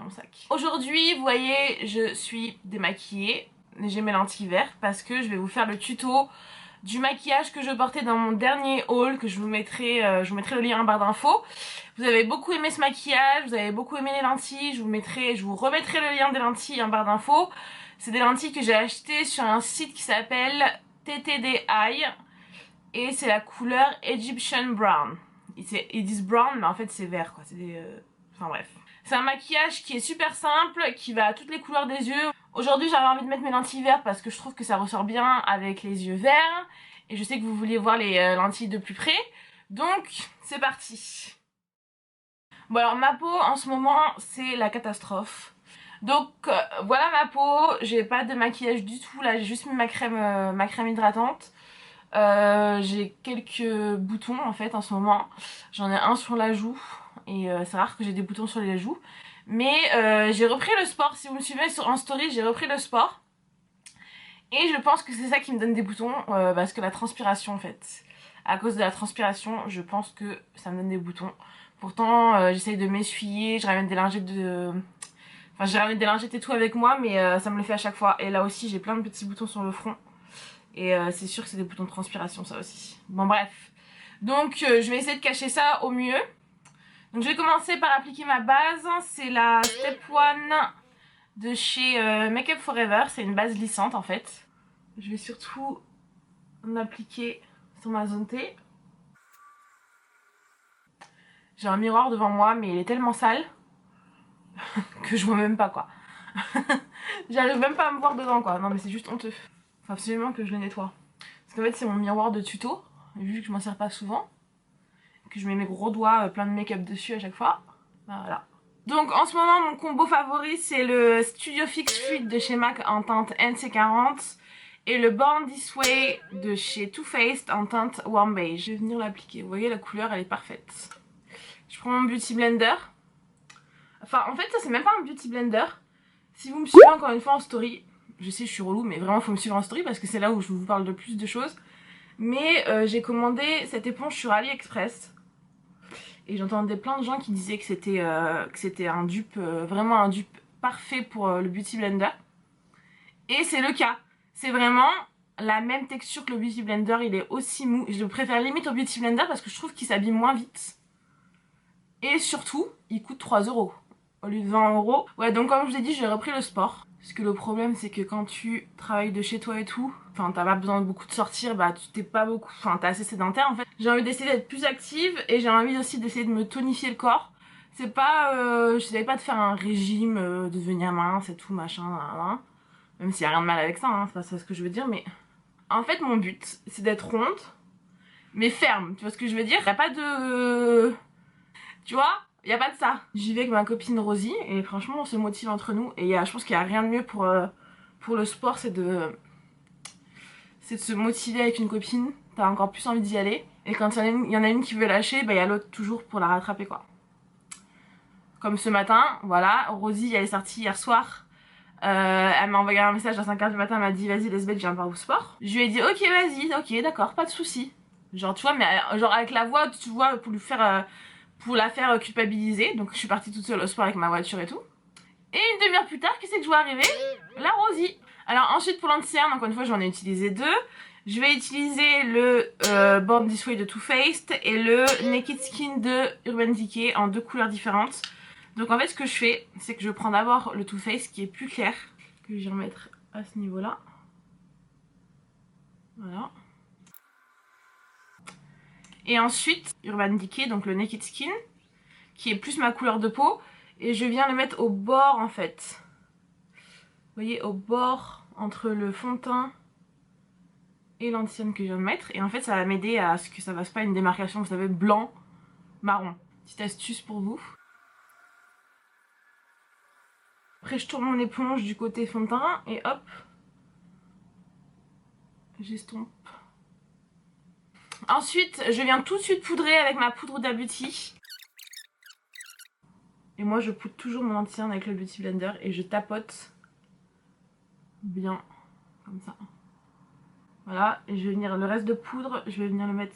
mon sac. Aujourd'hui, vous voyez, je suis démaquillée. J'ai mes lentilles vertes parce que je vais vous faire le tuto du maquillage que je portais dans mon dernier haul, que je vous mettrai le lien en barre d'infos. Vous avez beaucoup aimé ce maquillage, vous avez beaucoup aimé les lentilles, je vous remettrai le lien des lentilles en barre d'infos. C'est des lentilles que j'ai achetées sur un site qui s'appelle TTDI et c'est la couleur Egyptian Brown. Ils disent brown mais en fait c'est vert quoi, enfin bref. C'est un maquillage qui est super simple, qui va à toutes les couleurs des yeux. Aujourd'hui j'avais envie de mettre mes lentilles vertes parce que je trouve que ça ressort bien avec les yeux verts. Et je sais que vous vouliez voir les lentilles de plus près. Donc c'est parti. Bon alors ma peau en ce moment c'est la catastrophe. Donc voilà ma peau, j'ai pas de maquillage du tout là, j'ai juste mis ma crème hydratante. J'ai quelques boutons en fait en ce moment, j'en ai un sur la joue et c'est rare que j'ai des boutons sur les joues. Mais j'ai repris le sport, si vous me suivez en story j'ai repris le sport. Et je pense que c'est ça qui me donne des boutons, parce que la transpiration en fait. À cause de la transpiration, je pense que ça me donne des boutons. Pourtant, j'essaye de m'essuyer, je ramène des lingettes Enfin, j'ai ramené des lingettes et tout avec moi, mais ça me le fait à chaque fois. Et là aussi, j'ai plein de petits boutons sur le front. Et c'est sûr que c'est des boutons de transpiration, ça aussi. Bon, bref. Donc, je vais essayer de cacher ça au mieux. Donc, je vais commencer par appliquer ma base. C'est la Step 1 de chez Make Up Forever. C'est une base lissante, en fait. Je vais surtout l'appliquer sur ma zone T. J'ai un miroir devant moi, mais il est tellement sale que je vois même pas, quoi. J'arrive même pas à me voir dedans, quoi. Non, mais c'est juste honteux. Faut absolument que je le nettoie. Parce qu'en fait, c'est mon miroir de tuto, vu que je m'en sers pas souvent. Que je mets mes gros doigts plein de make-up dessus à chaque fois. Voilà. Donc en ce moment, mon combo favori, c'est le Studio Fix Fluid de chez MAC en teinte NC40 et le Born This Way de chez Too Faced en teinte Warm Beige. Je vais venir l'appliquer. Vous voyez, la couleur, elle est parfaite. Je prends mon Beauty Blender. Enfin, en fait, ça, c'est même pas un Beauty Blender. Si vous me suivez encore une fois en story, je sais, je suis relou, mais vraiment, faut me suivre en story parce que c'est là où je vous parle de plus de choses. Mais j'ai commandé cette éponge sur AliExpress. Et j'entendais plein de gens qui disaient que c'était un dupe, vraiment un dupe parfait pour le Beauty Blender. Et c'est le cas. C'est vraiment la même texture que le Beauty Blender, il est aussi mou. Je le préfère limite au Beauty Blender parce que je trouve qu'il s'abîme moins vite. Et surtout, il coûte 3 € au lieu de 20 €. Ouais, donc comme je vous ai dit, j'ai repris le sport. Parce que le problème, c'est que quand tu travailles de chez toi et tout, enfin t'as pas besoin de beaucoup de sortir, bah tu t'es pas beaucoup, enfin t'es assez sédentaire en fait. J'ai envie d'essayer d'être plus active et j'ai envie aussi d'essayer de me tonifier le corps. C'est pas, je savais pas de faire un régime, de devenir mince et tout machin, là. Même s'il y a rien de mal avec ça, hein, c'est pas ça ce que je veux dire, mais en fait mon but c'est d'être ronde, mais ferme, tu vois ce que je veux dire? Y a pas de, tu vois? Y a pas de ça. J'y vais avec ma copine Rosie et franchement on se motive entre nous et je pense qu'il y a rien de mieux pour le sport, c'est de se motiver avec une copine. T'as encore plus envie d'y aller et quand il y en a une qui veut lâcher, bah il y a l'autre toujours pour la rattraper quoi. Comme ce matin, voilà, Rosie elle est sortie hier soir. Elle m'a envoyé un message à 5 h du matin, elle m'a dit vas-y Lesbeth viens voir au sport. Je lui ai dit ok vas-y, ok d'accord, pas de soucis. Genre tu vois, mais genre avec la voix, tu vois, pour la faire culpabiliser. Donc je suis partie toute seule au sport avec ma voiture et tout. Et une demi-heure plus tard, qui c'est que je vois arriver? La Rosie. Alors ensuite pour l'anti-cerne, encore une fois j'en ai utilisé deux. Je vais utiliser le Born This Way de Too Faced et le Naked Skin de Urban Decay en deux couleurs différentes. Donc en fait ce que je fais, c'est que je prends d'abord le Too Faced qui est plus clair, que je vais remettre à ce niveau là. Voilà. Et ensuite Urban Decay, donc le Naked Skin, qui est plus ma couleur de peau. Et je viens le mettre au bord en fait. Vous voyez, au bord entre le fond de teint et l'anti-cerne que je viens de mettre. Et en fait ça va m'aider à ce que ça fasse pas une démarcation, vous savez, blanc, marron. Petite astuce pour vous. Après je tourne mon éponge du côté fond de teint et hop, j'estompe. Ensuite je viens tout de suite poudrer avec ma poudre Huda Beauty. Et moi je poudre toujours mon anti-cerne avec le Beauty Blender et je tapote bien comme ça. Voilà, et je vais venir, le reste de poudre, je vais venir le mettre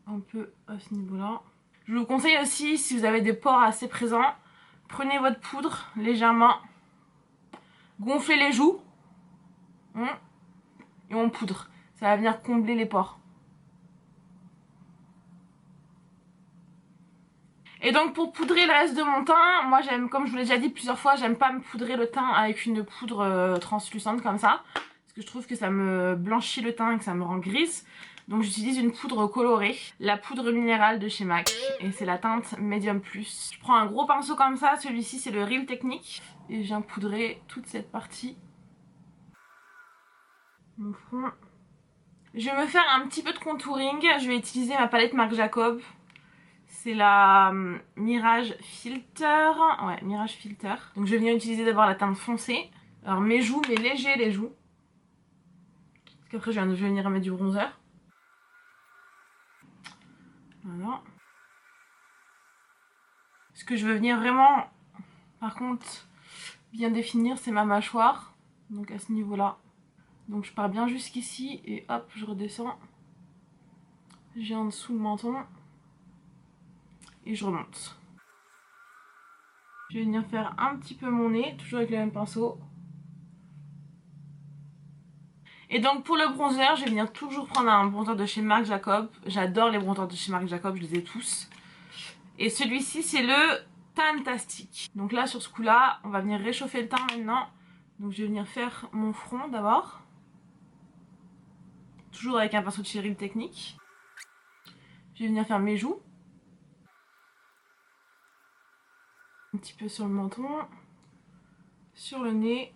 un peu à ce niveau là. Je vous conseille aussi, si vous avez des pores assez présents, Prenez votre poudre légèrement, gonflez les joues et on poudre. Ça va venir combler les pores. Et donc pour poudrer le reste de mon teint, moi j'aime, comme je vous l'ai déjà dit plusieurs fois, j'aime pas me poudrer le teint avec une poudre translucente comme ça. Parce que je trouve que ça me blanchit le teint et que ça me rend grise. Donc j'utilise une poudre colorée, la poudre minérale de chez MAC. Et c'est la teinte Medium Plus. Je prends un gros pinceau comme ça, celui-ci c'est le Real Technique. Et je viens poudrer toute cette partie. Mon front. Je vais me faire un petit peu de contouring. Je vais utiliser ma palette Marc Jacob. C'est la Mirage Filter. Ouais, Mirage Filter. Donc je vais venir utiliser d'abord la teinte foncée. Alors mes joues, mais léger les joues. Parce qu'après je vais venir mettre du bronzer. Voilà. Ce que je veux venir vraiment, par contre, bien définir, c'est ma mâchoire. Donc à ce niveau-là. Donc je pars bien jusqu'ici et hop, je redescends. J'ai en dessous le menton. Et je remonte. Je vais venir faire un petit peu mon nez, toujours avec le même pinceau. Et donc pour le bronzer, je vais venir toujours prendre un bronzer de chez Marc Jacob. J'adore les bronzers de chez Marc Jacob, je les ai tous. Et celui-ci c'est le Tantastic. Donc là sur ce coup là, on va venir réchauffer le teint maintenant. Donc je vais venir faire mon front d'abord. Toujours avec un pinceau de chez Real Technique. Je vais venir faire mes joues. Un petit peu sur le menton. Sur le nez.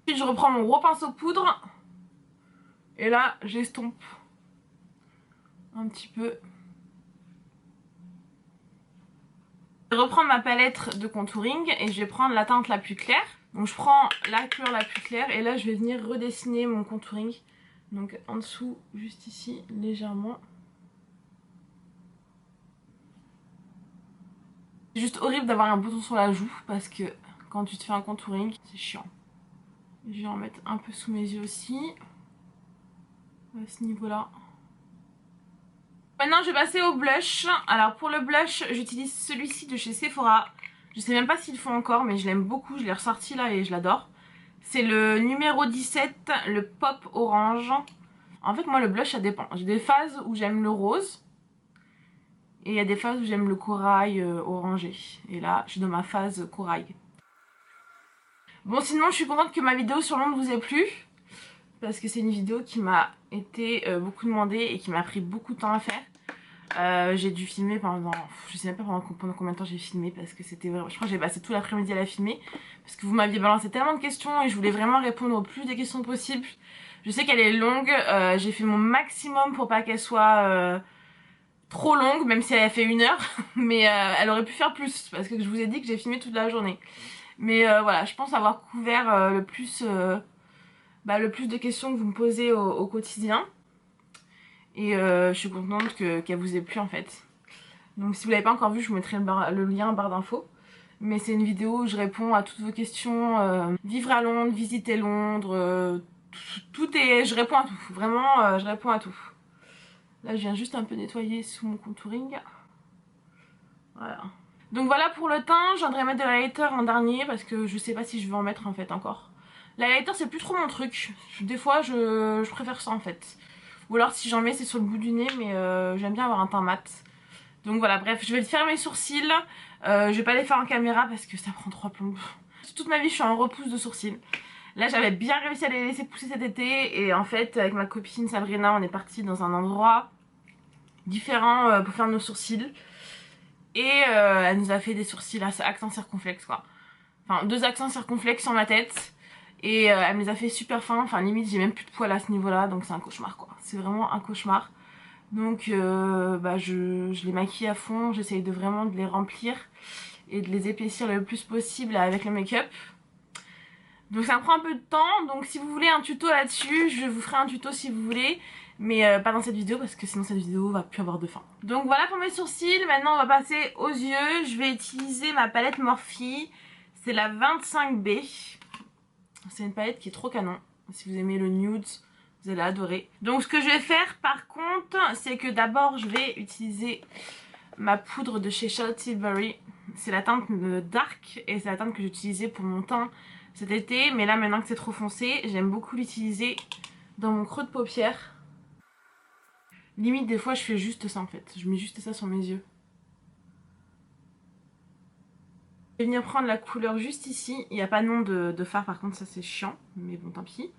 Puis je reprends mon gros pinceau poudre. Et là, j'estompe un petit peu. Je vais reprendre ma palette de contouring et je vais prendre la teinte la plus claire. Donc je prends la couleur la plus claire et là je vais venir redessiner mon contouring. Donc en dessous, juste ici, légèrement. C'est juste horrible d'avoir un bouton sur la joue parce que quand tu te fais un contouring, c'est chiant. Je vais en mettre un peu sous mes yeux aussi. À ce niveau-là. Maintenant je vais passer au blush. Alors pour le blush j'utilise celui-ci de chez Sephora. Je sais même pas s'ils le font encore mais je l'aime beaucoup. Je l'ai ressorti là et je l'adore. C'est le numéro 17, le Pop Orange. En fait moi le blush ça dépend. J'ai des phases où j'aime le rose. Et il y a des phases où j'aime le corail orangé. Et là je suis dans ma phase corail. Bon sinon je suis contente que ma vidéo sur l'onde vous ait plu. Parce que c'est une vidéo qui m'a été beaucoup demandée et qui m'a pris beaucoup de temps à faire. J'ai dû filmer pendant, je sais même pas pendant combien de temps j'ai filmé parce que c'était vraiment, je crois que j'ai passé tout l'après-midi à la filmer parce que vous m'aviez balancé tellement de questions et je voulais vraiment répondre au plus de questions possibles. Je sais qu'elle est longue, j'ai fait mon maximum pour pas qu'elle soit trop longue, même si elle a fait 1 heure, mais elle aurait pu faire plus parce que je vous ai dit que j'ai filmé toute la journée. Mais voilà, je pense avoir couvert le plus de questions que vous me posez au quotidien. Et je suis contente qu'elle vous ait plu en fait. Donc si vous l'avez pas encore vu, je vous mettrai le lien en barre d'infos. Mais c'est une vidéo où je réponds à toutes vos questions. Vivre à Londres, visiter Londres, tout est... Je réponds à tout. Vraiment, je réponds à tout. Là, je viens juste un peu nettoyer sous mon contouring. Voilà. Donc voilà pour le teint. Je viendrai mettre de l'highlighter en dernier parce que je sais pas si je vais en mettre en fait encore. L'highlighter c'est plus trop mon truc. Des fois je préfère ça en fait. Ou alors si j'en mets c'est sur le bout du nez mais j'aime bien avoir un teint mat. Donc voilà bref je vais faire mes sourcils. Je vais pas les faire en caméra parce que ça prend 3 plombes. Toute ma vie je suis en repousse de sourcils. Là j'avais bien réussi à les laisser pousser cet été. Et en fait avec ma copine Sabrina on est parti dans un endroit différent pour faire nos sourcils. Et elle nous a fait des sourcils à accent circonflexe quoi. Enfin 2 accents circonflexes sur ma tête. Et elle me les a fait super fins, enfin limite j'ai même plus de poils à ce niveau là donc c'est un cauchemar quoi. C'est vraiment un cauchemar. Donc je les maquille à fond, j'essaye de vraiment de les remplir et de les épaissir le plus possible avec le make-up. Donc ça me prend un peu de temps, donc si vous voulez un tuto là-dessus, je vous ferai un tuto si vous voulez. Mais pas dans cette vidéo parce que sinon cette vidéo va plus avoir de fin. Donc voilà pour mes sourcils, maintenant on va passer aux yeux. Je vais utiliser ma palette Morphe, c'est la 25B. C'est une palette qui est trop canon. Si vous aimez le nude, vous allez adorer. Donc ce que je vais faire par contre, c'est que d'abord je vais utiliser ma poudre de chez Charlotte Tilbury. c'est la teinte Dark et c'est la teinte que j'utilisais pour mon teint cet été. Mais là maintenant que c'est trop foncé, j'aime beaucoup l'utiliser dans mon creux de paupière. Limite des fois je fais juste ça en fait, je mets juste ça sur mes yeux. Je vais venir prendre la couleur juste ici, il n'y a pas de nom de fard par contre ça c'est chiant, mais bon tant pis.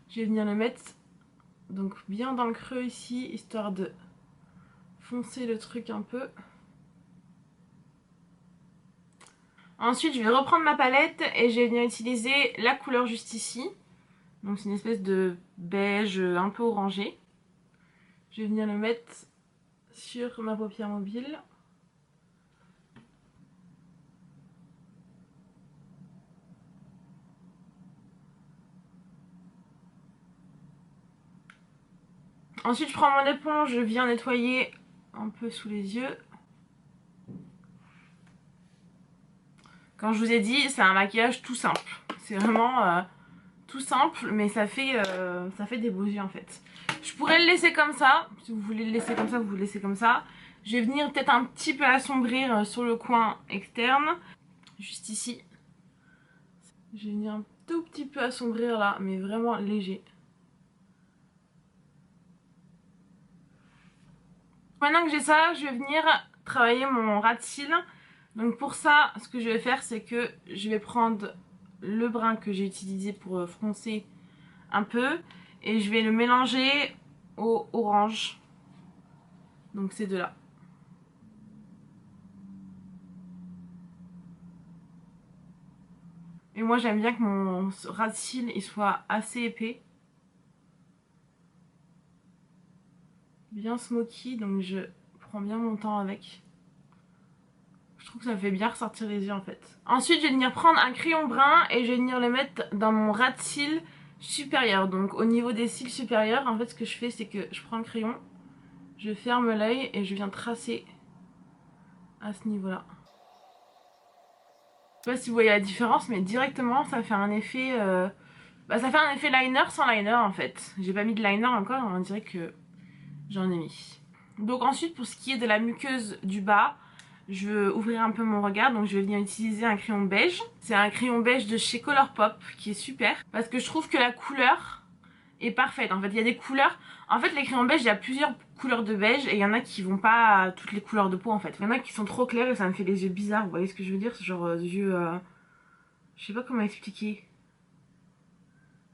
Je vais venir le mettre donc bien dans le creux ici, histoire de foncer le truc un peu. Ensuite je vais reprendre ma palette et je vais venir utiliser la couleur juste ici. Donc c'est une espèce de beige un peu orangé. Je vais venir le mettre sur ma paupière mobile. Ensuite je prends mon éponge, je viens nettoyer un peu sous les yeux. Comme je vous ai dit, c'est un maquillage tout simple. C'est vraiment tout simple, mais ça fait des beaux yeux en fait. Je pourrais le laisser comme ça. Si vous voulez le laisser comme ça, vous le laissez comme ça. Je vais venir peut-être un petit peu assombrir sur le coin externe. Juste ici. Je vais venir un tout petit peu assombrir là, mais vraiment léger. Maintenant que j'ai ça, je vais venir travailler mon ras de cils. Donc pour ça, ce que je vais faire, c'est que je vais prendre le brun que j'ai utilisé pour froncer un peu et je vais le mélanger au orange. Donc ces deux-là. Et moi j'aime bien que mon ras de cils il soit assez épais. Bien smoky, donc je prends bien mon temps avec. Je trouve que ça fait bien ressortir les yeux en fait. Ensuite je vais venir prendre un crayon brun et je vais venir le mettre dans mon ras de cils supérieur. Donc au niveau des cils supérieurs, en fait ce que je fais c'est que je prends le crayon, je ferme l'œil et je viens tracer à ce niveau là. Je sais pas si vous voyez la différence, mais directement ça fait un effet ça fait un effet liner sans liner en fait. J'ai pas mis de liner encore, on dirait que j'en ai mis. Donc ensuite pour ce qui est de la muqueuse du bas, je veux ouvrir un peu mon regard, donc je vais venir utiliser un crayon beige. C'est un crayon beige de chez Colourpop qui est super parce que je trouve que la couleur est parfaite. En fait il y a des couleurs, en fait les crayons beige il y a plusieurs couleurs de beige et il y en a qui vont pas à toutes les couleurs de peau en fait. Il y en a qui sont trop clairs et ça me fait des yeux bizarres, vous voyez ce que je veux dire, ce genre des yeux je sais pas comment expliquer.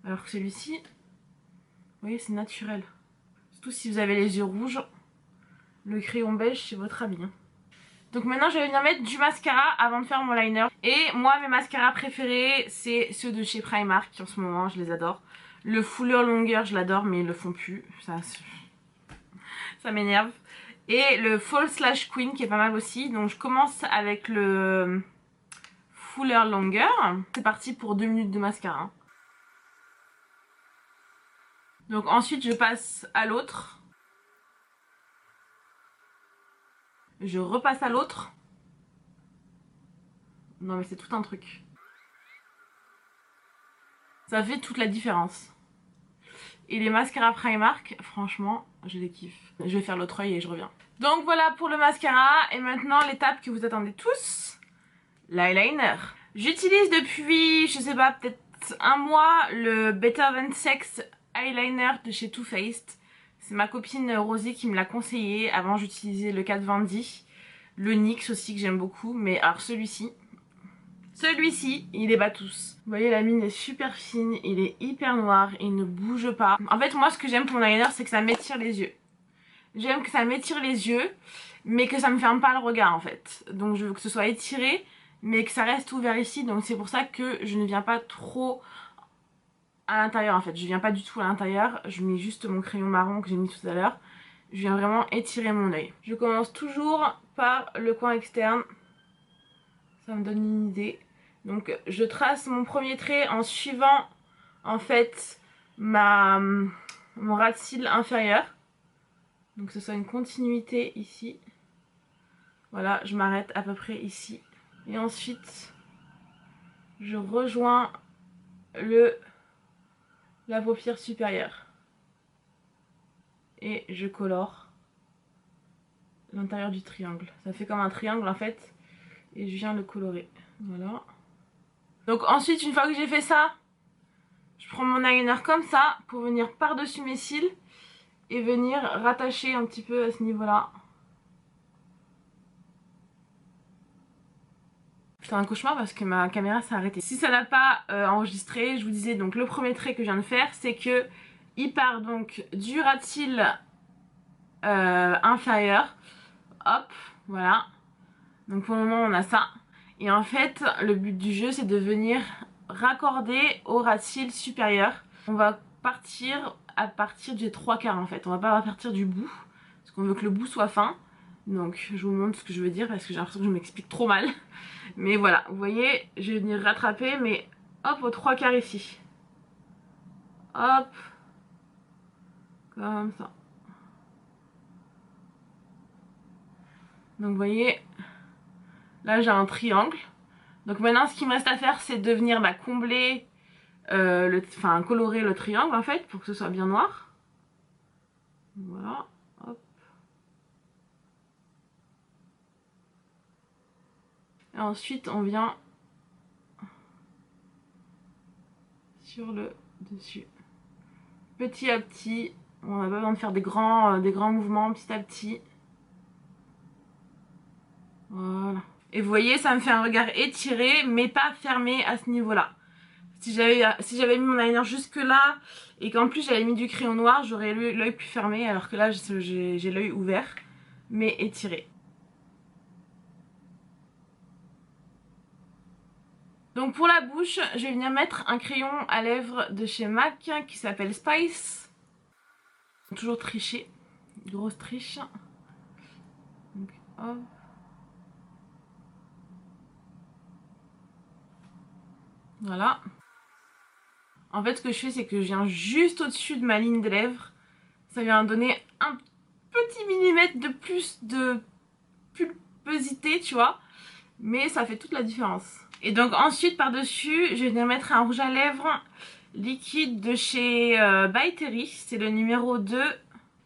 Alors que celui-ci, vous voyez c'est naturel. Surtout si vous avez les yeux rouges, le crayon beige c'est votre ami. Donc maintenant je vais venir mettre du mascara avant de faire mon liner. Et moi mes mascaras préférés c'est ceux de chez Primark en ce moment, je les adore. Le Fuller Longer je l'adore mais ils le font plus, ça m'énerve. Et le Fall Slash Queen qui est pas mal aussi. Donc je commence avec le Fuller Longer. C'est parti pour 2 minutes de mascara. Donc ensuite je passe à l'autre. Je repasse à l'autre. Non mais c'est tout un truc. Ça fait toute la différence. Et les mascaras Primark, franchement, je les kiffe. Je vais faire l'autre œil et je reviens. Donc voilà pour le mascara. Et maintenant l'étape que vous attendez tous, l'eyeliner. J'utilise depuis, je sais pas, peut-être un mois le Better Than Sex eyeliner de chez Too Faced. C'est ma copine Rosie qui me l'a conseillé. Avant j'utilisais le Kat Von D, le NYX aussi que j'aime beaucoup. Mais alors celui-ci, il est bat tous. Vous voyez la mine est super fine, il est hyper noir, il ne bouge pas. En fait moi ce que j'aime pour mon eyeliner c'est que ça m'étire les yeux. J'aime que ça m'étire les yeux mais que ça me ferme pas le regard en fait. Donc je veux que ce soit étiré mais que ça reste ouvert ici. Donc c'est pour ça que je ne viens pas trop à l'intérieur en fait. Je viens pas du tout à l'intérieur. Je mets juste mon crayon marron que j'ai mis tout à l'heure. Je viens vraiment étirer mon œil. Je commence toujours par le coin externe. Ça me donne une idée. Donc je trace mon premier trait en suivant en fait mon ras de cils inférieur. Donc que ce soit une continuité ici. Voilà, je m'arrête à peu près ici. Et ensuite je rejoins la paupière supérieure. Et je colore l'intérieur du triangle. Ça fait comme un triangle en fait. et je viens le colorer. Voilà. Donc ensuite, une fois que j'ai fait ça, je prends mon eyeliner comme ça pour venir par-dessus mes cils et venir rattacher un petit peu à ce niveau-là. C'est un cauchemar parce que ma caméra s'est arrêtée. Si ça n'a pas enregistré, je vous disais donc le premier trait que je viens de faire, c'est que il part donc du ras de cils inférieur. Hop, voilà. Donc pour le moment on a ça. Et en fait le but du jeu c'est de venir raccorder au ras de cils supérieur. On va partir à partir des 3/4 en fait. On va pas partir du bout parce qu'on veut que le bout soit fin. Donc je vous montre ce que je veux dire parce que j'ai l'impression que je m'explique trop mal. Mais voilà, vous voyez, je vais venir rattraper mais hop aux 3/4 ici. Hop. Comme ça. Donc vous voyez, là j'ai un triangle. Donc maintenant ce qu'il me reste à faire c'est de venir combler, colorer le triangle en fait pour que ce soit bien noir. Voilà, hop. Et ensuite on vient sur le dessus. Petit à petit, on n'a pas besoin de faire des grands mouvements petit à petit. Voilà. Et vous voyez, ça me fait un regard étiré, mais pas fermé à ce niveau-là. Si j'avais mis mon eyeliner jusque là, et qu'en plus j'avais mis du crayon noir, j'aurais l'œil plus fermé, alors que là j'ai l'œil ouvert, mais étiré. Donc pour la bouche, je vais venir mettre un crayon à lèvres de chez MAC qui s'appelle Spice. Toujours tricher, grosse triche. Donc, hop. Voilà. En fait ce que je fais c'est que je viens juste au-dessus de ma ligne de lèvres. Ça vient donner un petit millimètre de plus de pulposité, tu vois. Mais ça fait toute la différence. Et donc ensuite par dessus je vais venir mettre un rouge à lèvres liquide de chez By Terry. C'est le numéro 2.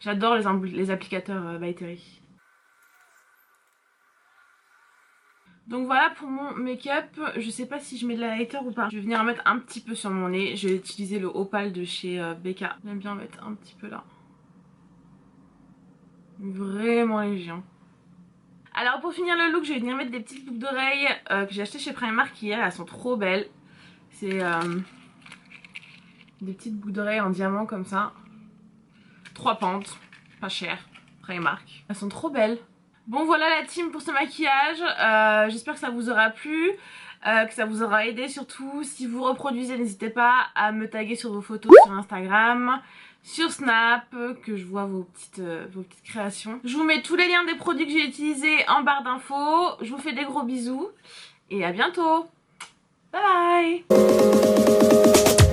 J'adore les applicateurs By Terry. Donc voilà pour mon make-up. Je sais pas si je mets de l'highlighter ou pas. Je vais venir en mettre un petit peu sur mon nez. Je vais utiliser le Opal de chez Becca. J'aime bien en mettre un petit peu là. Vraiment léger. Hein. Alors pour finir le look, je vais venir mettre des petites boucles d'oreilles que j'ai achetées chez Primark hier. Elles sont trop belles. C'est des petites boucles d'oreilles en diamant comme ça. 3 pentes, pas cher, Primark. Elles sont trop belles. Bon voilà la team pour ce maquillage. J'espère que ça vous aura plu. Que ça vous aura aidé surtout. Si vous reproduisez, n'hésitez pas à me taguer sur vos photos sur Instagram, sur Snap, que je vois vos petites créations. Je vous mets tous les liens des produits que j'ai utilisés en barre d'infos. Je vous fais des gros bisous et à bientôt. Bye bye.